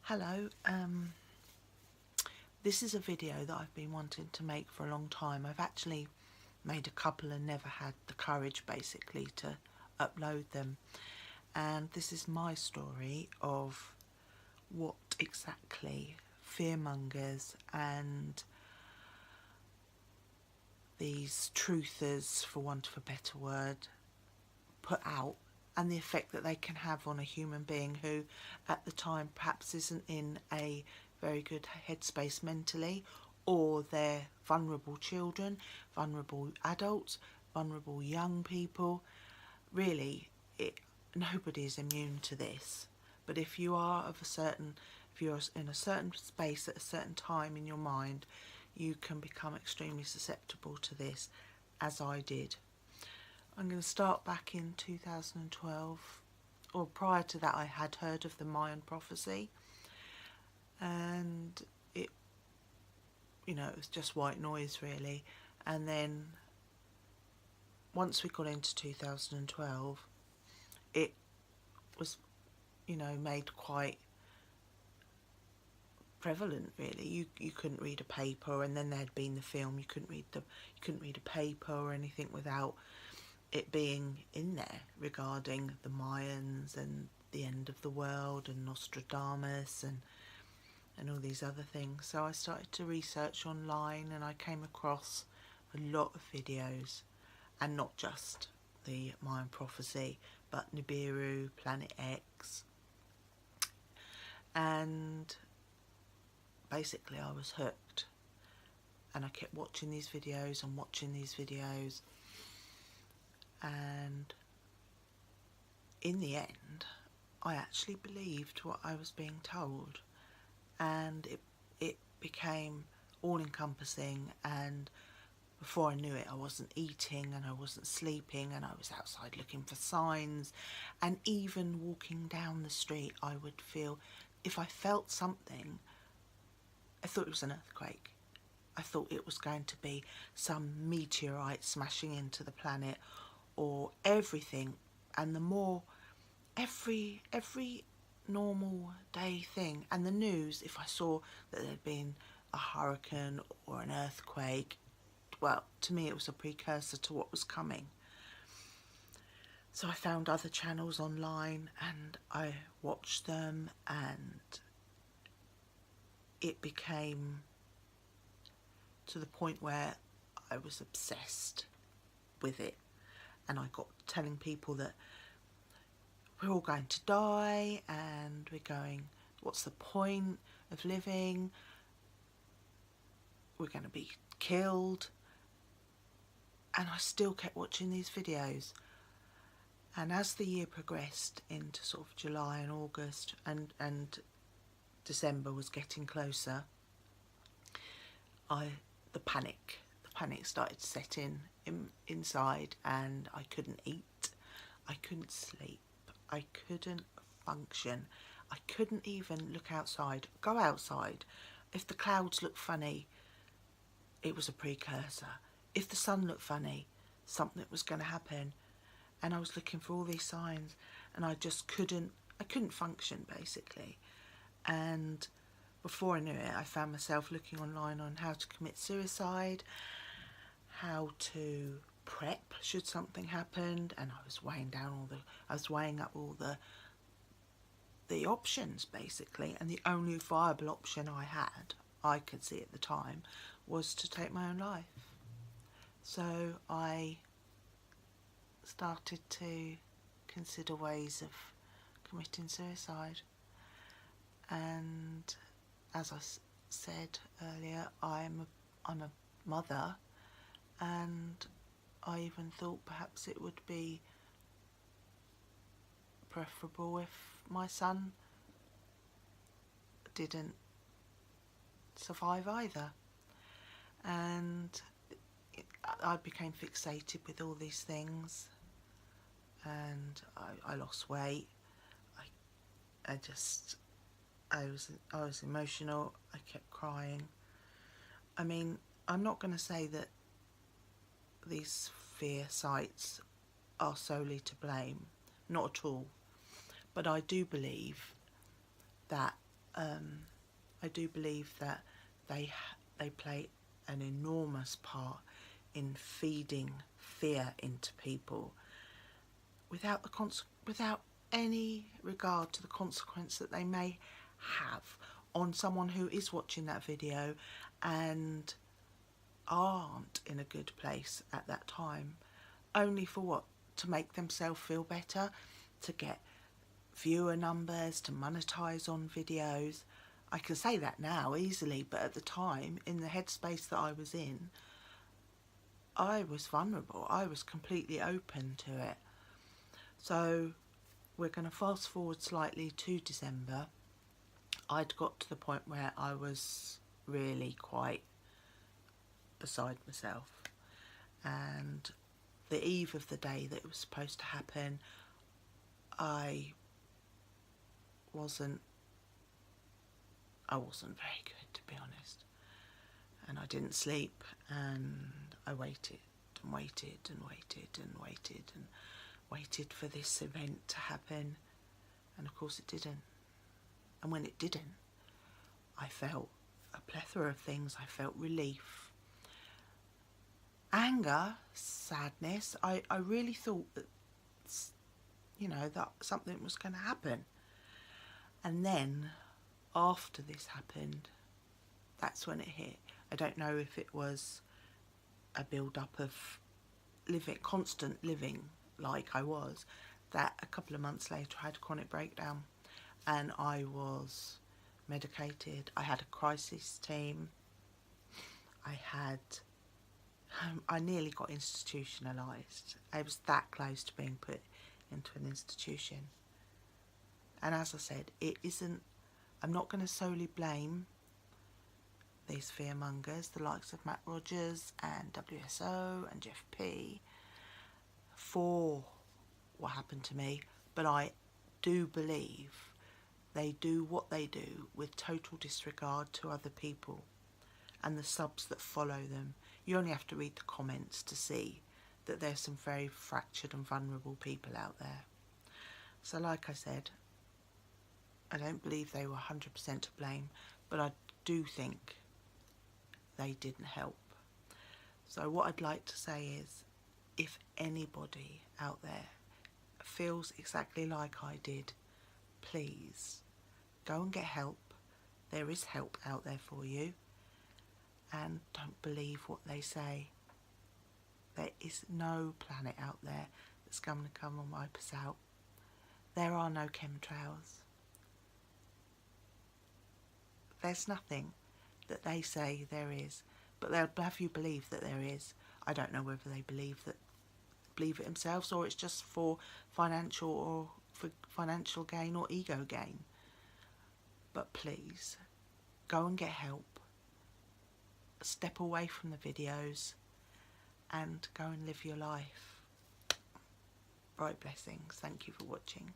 Hello, this is a video that I've been wanting to make for a long time. I've actually made a couple and never had the courage basically to upload them. And this is my story of what exactly fearmongers and these truthers, for want of a better word, put out, and the effect that they can have on a human being who at the time perhaps isn't in a very good headspace mentally, or they're vulnerable children, vulnerable adults, vulnerable young people. Really, nobody is immune to this. But if you are if you're in a certain space at a certain time in your mind, you can become extremely susceptible to this, as I did. I'm going to start back in 2012, or prior to that I had heard of the Mayan prophecy, and it was just white noise really. And then once we got into 2012, it was made quite prevalent really. You couldn't read a paper, and then there'd been the film, you couldn't read a paper or anything without it being in there regarding the Mayans and the end of the world and Nostradamus and all these other things. So I started to research online, and I came across a lot of videos, and not just the Mayan prophecy, but Nibiru, Planet X, and basically I was hooked, and I kept watching these videos and watching these videos. And in the end, I actually believed what I was being told, and it became all-encompassing. And before I knew it, I wasn't eating and I wasn't sleeping, and I was outside looking for signs. And even walking down the street, I would feel, if I felt something, I thought it was an earthquake. I thought it was going to be some meteorite smashing into the planet, or everything. And the more every normal day thing, and the news, if I saw that there'd been a hurricane or an earthquake, well, to me it was a precursor to what was coming. So I found other channels online and I watched them, and it became to the point where I was obsessed with it. And I got telling people that we're all going to die, and we're going, what's the point of living? We're going to be killed. And I still kept watching these videos. And as the year progressed into sort of July and August, and December was getting closer, the panic started to set in inside, and I couldn't eat, I couldn't sleep, I couldn't function, I couldn't even look outside, go outside. If the clouds looked funny, it was a precursor. If the sun looked funny, something was going to happen. And I was looking for all these signs, and I couldn't function basically. And before I knew it, I found myself looking online on how to commit suicide, how to prep should something happen, and I was weighing up all the options basically. And the only viable option I could see at the time, was to take my own life. So I started to consider ways of committing suicide. And as I said earlier, I'm a mother, and I even thought perhaps it would be preferable if my son didn't survive either. And I became fixated with all these things, and I lost weight. I was emotional. I kept crying. I mean, I'm not going to say that these fear sites are solely to blame, not at all. But I do believe that I do believe that they play an enormous part in feeding fear into people without any regard to the consequence that they may have on someone who is watching that video and aren't in a good place at that time, only for what? To make themselves feel better, to get viewer numbers, to monetize on videos. I can say that now easily, but at the time, in the headspace that I was in, I was vulnerable. I was completely open to it. So we're going to fast forward slightly to December. I'd got to the point where I was really quite beside myself, and the eve of the day that it was supposed to happen, I wasn't very good, to be honest, and I didn't sleep, and I waited and waited and waited and waited and waited for this event to happen, and of course it didn't. And when it didn't, I felt a plethora of things. I felt relief, anger, sadness. I really thought that, you know, that something was going to happen. And then after this happened, that's when it hit. I don't know if it was a build-up of constant living like I was, that a couple of months later I had a chronic breakdown and I was medicated. I had a crisis team. I nearly got institutionalised. I was that close to being put into an institution. And as I said, I'm not going to solely blame these fearmongers, the likes of Matt Rogers and WSO and Jeff P, for what happened to me, but I do believe they do what they do with total disregard to other people and the subs that follow them. You only have to read the comments to see that there's some very fractured and vulnerable people out there. So like I said, I don't believe they were 100% to blame, but I do think they didn't help. So what I'd like to say is, if anybody out there feels exactly like I did, please go and get help. There is help out there for you. And don't believe what they say. There is no planet out there that's going to come and wipe us out. There are no chemtrails. There's nothing that they say there is, but they'll have you believe that there is. I don't know whether they believe it themselves, or it's just for financial gain or ego gain. But please, go and get help. Step away from the videos and go and live your life. Bright blessings. Thank you for watching.